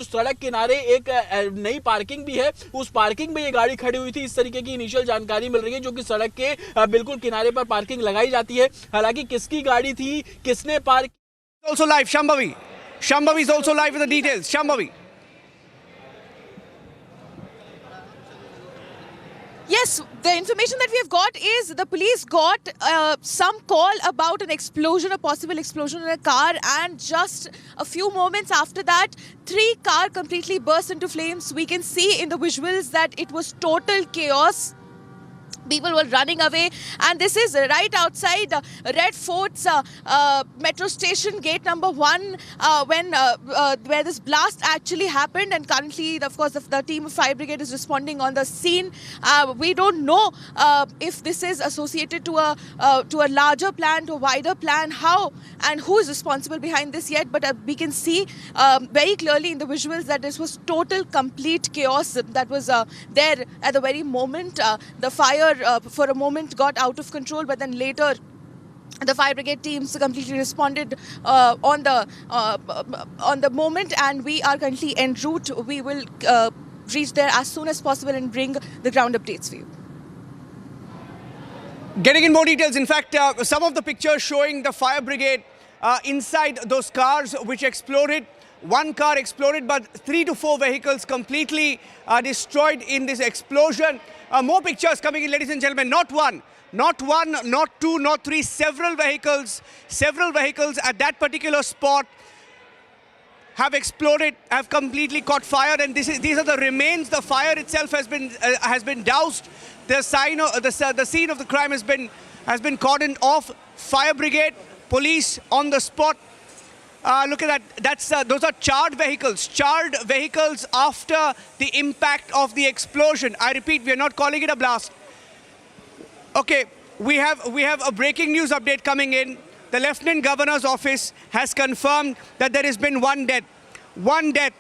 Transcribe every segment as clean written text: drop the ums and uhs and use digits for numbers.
सड़क किनारे एक नई पार्किंग भी है, उस पार्किंग में ये गाड़ी खड़ी हुई थी। इस तरीके की इनिशियल जानकारी मिल रही है, जो कि सड़क के बिल्कुल किनारे पर पार्किंग लगाई जाती है। हालांकि किसकी गाड़ी थी, किसने park Also live, Shambhavi. Shambhavi is also live with the details. Shambhavi. Yes, the information that we have got is the police got some call about an explosion, a possible explosion in a car, and just a few moments after that, 3 cars completely burst into flames. We can see in the visuals that it was total chaos. People were running away, and this is right outside Red Fort's metro station, gate number 1, where this blast actually happened. And currently, of course, the team of fire brigade is responding on the scene. We don't know if this is associated to a larger plan, to a wider plan, how and who is responsible behind this yet. But we can see very clearly in the visuals that this was total, complete chaos that was there at the very moment. The fire for a moment got out of control, but then later the fire brigade teams completely responded on the moment, and we are currently en route. We will reach there as soon as possible and bring the ground updates for you. Getting in more details, in fact, some of the pictures showing the fire brigade inside those cars which exploded. 1 car exploded, but 3 to 4 vehicles completely destroyed in this explosion. More pictures coming in, ladies and gentlemen. Not one, not 2, not 3, several vehicles at that particular spot have exploded, have completely caught fire, and these are the remains. The fire itself has been doused. The scene of the crime has been cordoned off. Fire brigade, police on the spot. Look at that. Those are charred vehicles after the impact of the explosion. I repeat, we are not calling it a blast. Okay, we have a breaking news update coming in. The Lieutenant Governor's office has confirmed that there has been 1 death. 1 death.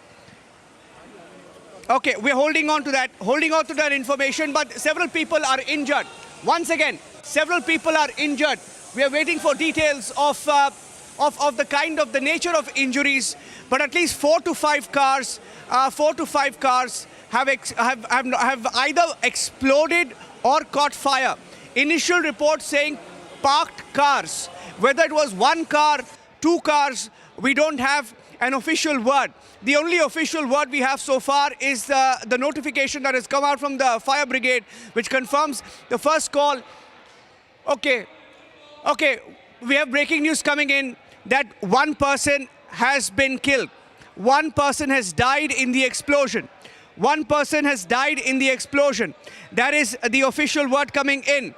Okay, we're holding on to that information, but several people are injured. Once again, several people are injured. We are waiting for details of the nature of injuries, but at least 4 to 5 cars have either exploded or caught fire. Initial reports saying parked cars. Whether it was 1 car, 2 cars, we don't have an official word. The only official word we have so far is the notification that has come out from the fire brigade, which confirms the first call. Okay, we have breaking news coming in that 1 person has been killed. 1 person has died in the explosion. 1 person has died in the explosion. That is the official word coming in.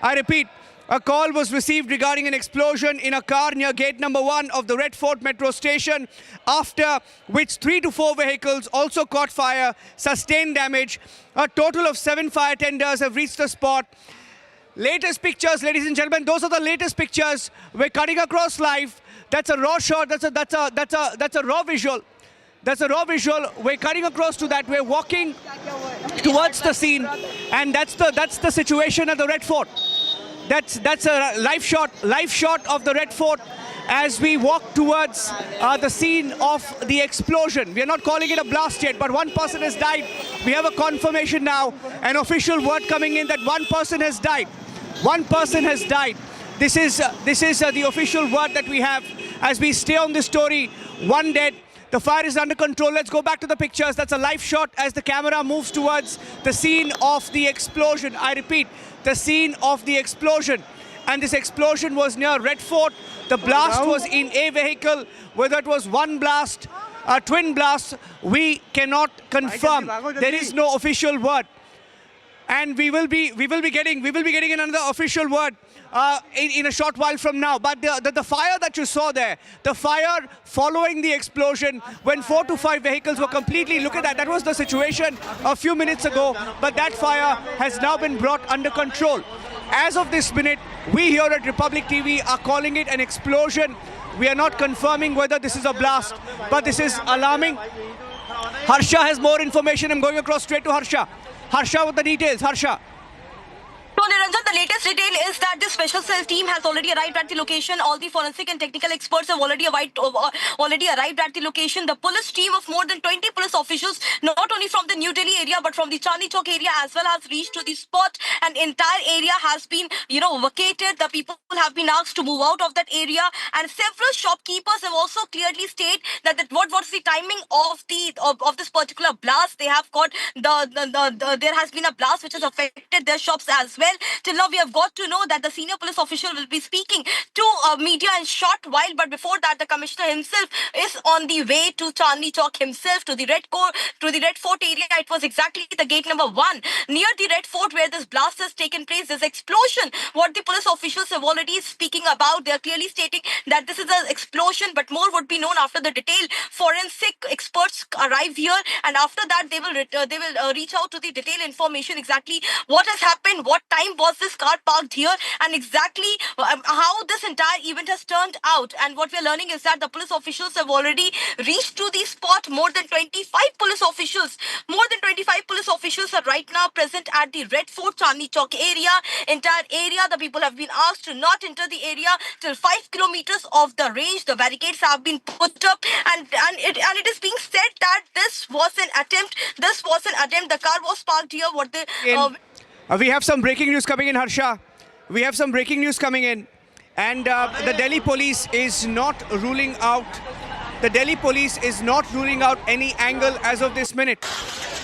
I repeat, a call was received regarding an explosion in a car near gate number 1 of the Red Fort metro station, after which 3 to 4 vehicles also caught fire, sustained damage. A total of 7 fire tenders have reached the spot. Latest pictures, ladies and gentlemen, those are the latest pictures. We're cutting across live. That's a raw shot. That's a raw visual. That's a raw visual. We're cutting across to that. We're walking towards the scene, and that's the situation at the Red Fort. That's a live shot of the Red Fort as we walk towards the scene of the explosion. We are not calling it a blast yet, but 1 person has died. We have a confirmation now, an official word coming in that 1 person has died. 1 person has died. This is the official word that we have as we stay on this story. 1 dead. The fire is under control. Let's go back to the pictures. That's a live shot as the camera moves towards the scene of the explosion. I repeat, the scene of the explosion. And this explosion was near Red Fort. The blast was in a vehicle. Whether it was 1 blast, a twin blast, we cannot confirm. There is no official word. And we will be getting another official word in a short while from now. But the fire that you saw there, the fire following the explosion, when 4 to 5 vehicles were completely, look at that, that was the situation a few minutes ago, but that fire has now been brought under control. As of this minute, we here at Republic TV are calling it an explosion. We are not confirming whether this is a blast, but this is alarming. Harsha has more information. I'm going across straight to Harsha. Harsha with the details. Harsha. So Niranjan, the latest detail is that the special cell team has already arrived at the location. All the forensic and technical experts have already arrived at the location. The police team of more than 20 police officials, not only from the New Delhi area but from the Chandni Chowk area as well, has reached to the spot, and entire area has been, vacated. The people have been asked to move out of that area, and several shopkeepers have also clearly stated that what's the timing of this particular blast. They have got there has been a blast which has affected their shops as well. Till now, we have got to know that the senior police official will be speaking to media in short while, but before that, the commissioner himself is on the way to Chandni Chowk himself, to the Red Fort area. It was exactly the gate number 1 near the Red Fort where this blast has taken place, this explosion. What the police officials have already speaking about, they are clearly stating that this is an explosion, but more would be known after the detailed forensic experts arrive here, and after that they will reach out to the detailed information exactly what has happened, what time was this car parked here, and exactly how this entire event has turned out. And what we are learning is that the police officials have already reached to the spot. More than 25 police officials are right now present at the Red Fort Chandni Chowk area. Entire area, the people have been asked to not enter the area till 5 kilometers of the range. The barricades have been put up, and it is being said that this was an attempt. The car was parked here. We have some breaking news coming in, Harsha. We have some breaking news coming in. And the Delhi police is not ruling out. The Delhi police is not ruling out any angle as of this minute.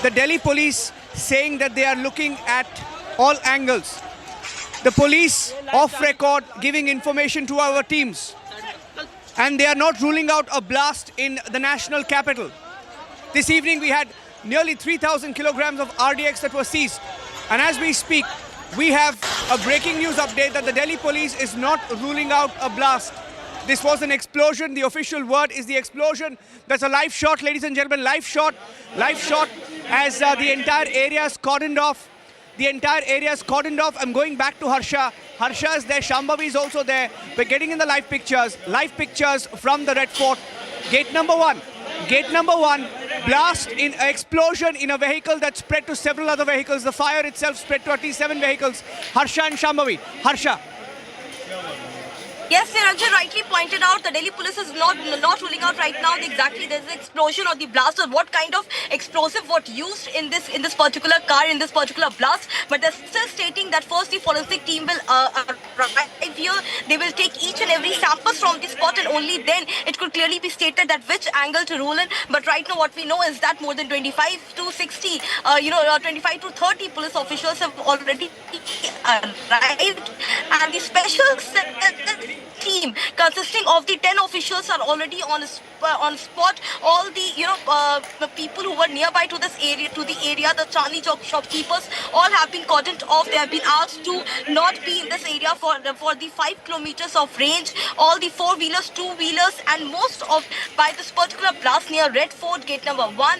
The Delhi police saying that they are looking at all angles. The police off record giving information to our teams. And they are not ruling out a blast in the national capital. This evening we had nearly 3,000 kilograms of RDX that were seized. And as we speak, we have a breaking news update that the Delhi police is not ruling out a blast. This was an explosion. The official word is the explosion. That's a live shot, ladies and gentlemen, live shot as the entire area is cordoned off. I'm going back to Harsha. Harsha is there, Shambhavi is also there. We're getting in the live pictures from the Red Fort. Gate number one, blast in explosion in a vehicle that spread to several other vehicles. The fire itself spread to at least 7 vehicles. Harsha and Shambhavi. Harsha. Yes, Niranjan rightly pointed out, the Delhi police is not ruling out right now exactly there's an explosion or the blast or what kind of explosive was used in this particular car, in this particular blast. But they're still stating that first the forensic team will arrive here. They will take each and every samples from the spot, and only then it could clearly be stated that which angle to rule in. But right now what we know is that more than 25 to 60, 25 to 30 police officials have already arrived, and the special team consisting of the 10 officials are already on spot. All the people who were nearby to this area, the Chandni Chowk shopkeepers, all have been cordoned off. They have been asked to not be in this area for the 5 kilometers of range. All the 4-wheelers, 2-wheelers, and most of by this particular blast near Red Fort, gate number 1,